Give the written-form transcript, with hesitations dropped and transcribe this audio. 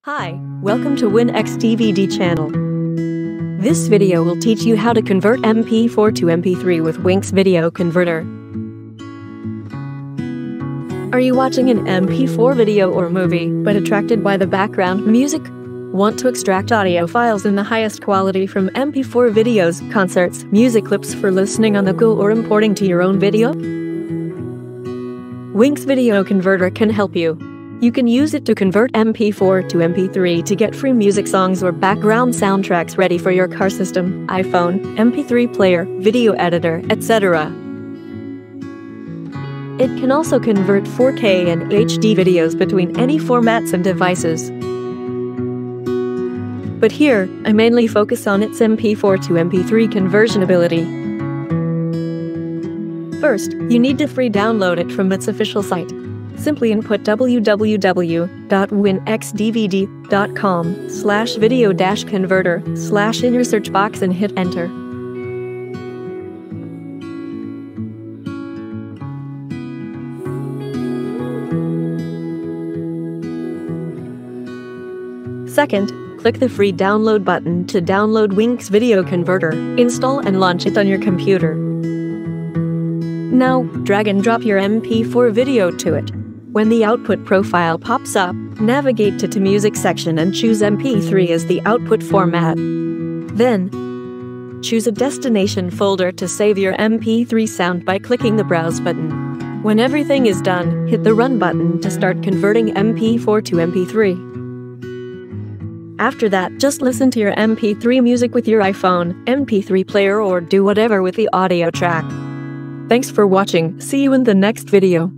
Hi, welcome to WinXDVD channel. This video will teach you how to convert MP4 to MP3 with Winx Video Converter. Are you watching an MP4 video or movie, but attracted by the background music? Want to extract audio files in the highest quality from MP4 videos, concerts, music clips for listening on the go or importing to your own video? Winx Video Converter can help you. You can use it to convert MP4 to MP3 to get free music songs or background soundtracks ready for your car system, iPhone, MP3 player, video editor, etc. It can also convert 4K and HD videos between any formats and devices. But here, I mainly focus on its MP4 to MP3 conversion ability. First, you need to free download it from its official site. Simply input www.winxdvd.com/video-converter/ in your search box and hit enter. Second, click the free download button to download Winx Video Converter, install and launch it on your computer. Now, drag and drop your MP4 video to it. When the output profile pops up, navigate to the music section and choose MP3 as the output format. Then, choose a destination folder to save your MP3 sound by clicking the Browse button. When everything is done, hit the Run button to start converting MP4 to MP3. After that, just listen to your MP3 music with your iPhone, MP3 player or do whatever with the audio track. Thanks for watching, see you in the next video.